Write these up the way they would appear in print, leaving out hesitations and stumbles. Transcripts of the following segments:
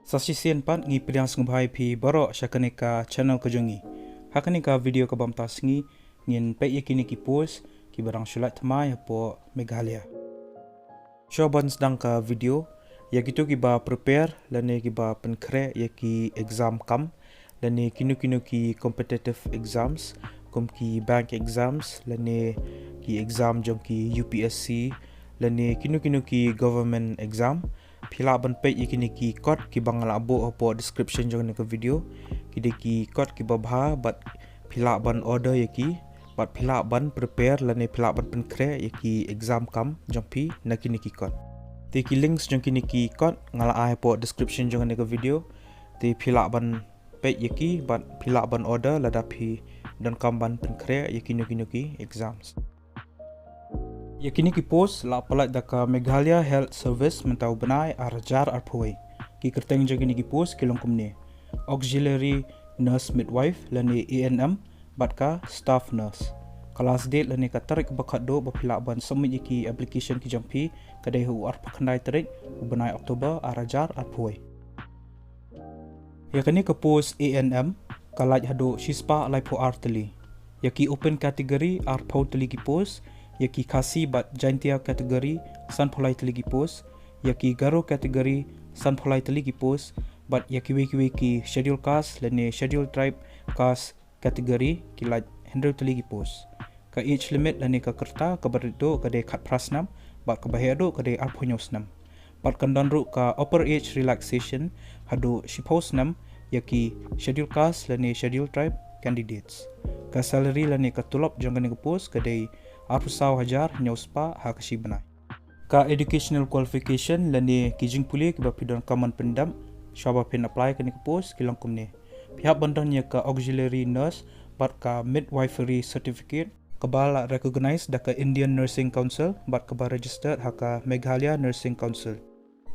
Sasisian pat ngi pilihan sengbai pi borok syakanika channel kejongi. Hakanika video kabam tasngi ngin pe yakini ki post ki barang syulat thamai hapo Meghalaya. Shoban sedang ka video ya gitu ki ba prepare lane ki ba penkre ya ki exam kam lane kinu ki competitive exams kom ki bank exams lane ki exam jong ki UPSC lane kinu ki government exam pila ban pe yakini ki code ki bangala abo apo description jong ka video ki ki code ki babha but pila ban order yaki but pila ban prepare lane pila ban penkre yaki exam kam jong pi nakini ki code ti ki links jong kini ki code ngala ai apo description jong ka video ti pila ban pe yaki but pila ban order ladapi dan kam ban penkre yakini ki exams. Yakini ki post la palat daka Meghalaya Health Service mentau benai arajar arpoi. Ki kerteng jagini ki post kilong kumne. Auxiliary Nurse Midwife lani ANM batka Staff Nurse. Kelas date lani ka tarik bakat do bapila ban submit ki application ki jampi kadai hu arpakandai tarik benai Oktober arajar arpoi. Yakini ke post ANM kalaj hado shispa alai po arteli. Yaki open category arpau teli ki post yaki kasi bat jaintia kategori san pholai teligi post yaki garo kategori san pholai teligi post bat yaki wiki schedule caste lene schedule tribe caste kategori kilat handle teligi post ka age limit lene ka kerta ka barido ka de khat prasnam bat ka bahado ka de arphonyosnam bat kandanru ka upper age relaxation hado shiposnam yaki schedule caste lene schedule tribe candidates ka salary lene ka tulop jangane ka post ka de Arpusau hajar nyospa hakashi benai. Ka educational qualification lani kijing puli ki bapidon kaman pendam syaba pen apply ke ni post kilang kumne. Pihak bandannya ka auxiliary nurse bat ka midwifery certificate kabala recognized da ka Indian Nursing Council bat ka registered haka Meghalaya Nursing Council.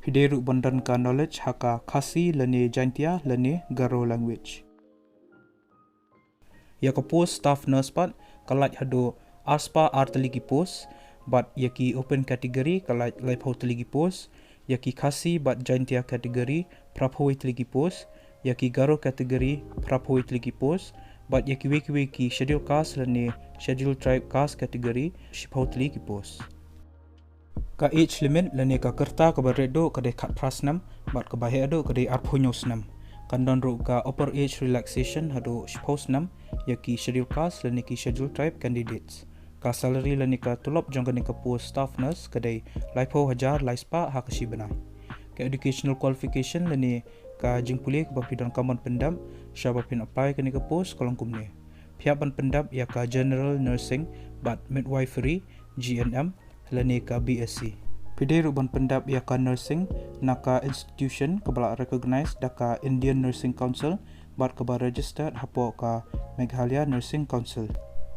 Hideru bandan ka knowledge haka khasi lani jaintia lani garo language. Ya ka post staff nurse pat kalat hado Aspa arteligi post but yaki open category kalai laipau teligi post yaki khasi but jaintia category prapoi teligi post yaki garo category prapoi teligi post but yaki wiki schedule caste lani schedule tribe caste category shipau teligi post ka age limit lani ka kerta ka baredo ka de khat prasnam but ka bahado ka de arphonyosnam kandan ro ka upper age relaxation hado shiposnam yaki schedule caste lani ki schedule tribe candidates ka salary lani ka tulop jangani ka post staff nurse kadai laipo hajar laispa hakashi benai ka educational qualification lani ka jingpuli ka bapidon kaman pendam syaba pin apply kani ka post kolong kumne pihak ban pendam ya ka general nursing but midwifery GNM lani ka BSc pide ruban pendam ya ka nursing naka institution kabala recognized da ka Indian Nursing Council bat ka registered hapo ka Meghalaya Nursing Council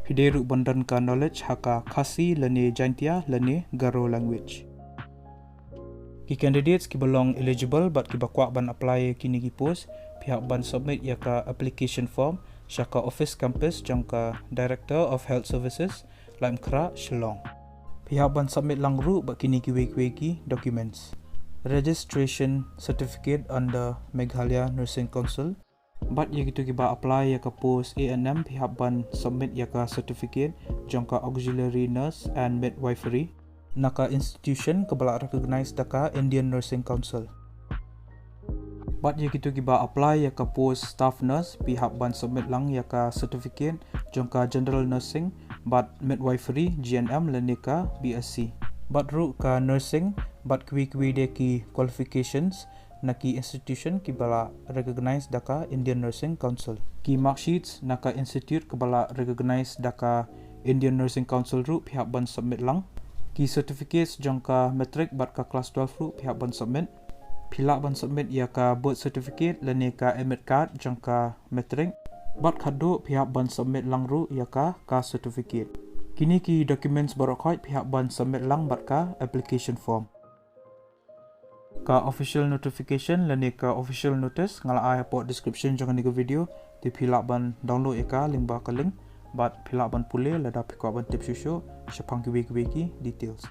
Hideru bandan ka knowledge haka khasi lani jaintia lani garo language. Ki candidates ki belong eligible but ki bakwa ban apply kini ki post pihak ban submit ya ka application form syaka office campus jangka Director of Health Services Laim Kra Shillong. Pihak ban submit langru but kini ki weki documents. Registration certificate under Meghalaya Nursing Council Bat ya gitu kiba apply ya ka post ANM pihak ban submit ya ka certificate jangka auxiliary nurse and midwifery naka institution kabala recognized daka Indian Nursing Council. Bat ya gitu kiba apply ya ka post staff nurse pihak ban submit lang ya ka certificate jangka general nursing bat midwifery GNM lani ka BSc. Bat ru ka nursing bat kwi de ki qualifications naki institution kibala recognized daka Indian Nursing Council ki mark sheets naka institute kibala recognized daka Indian Nursing Council ru pihak ban submit lang ki certificates jangka matric bat ka class 12 ru pihak ban submit pila ban submit ya ka birth certificate lani ka admit card jangka matric bat khado pihak ban submit lang ru ya ka certificate kini ki documents barakhoi pihak ban submit lang bat ka application form ka official notification lani ka official notice ngala ai po description jangan ni video ti phila ban download eka link ba ka link bat phila ban pule lada phikwa ban tip shusho shapang ki wiki details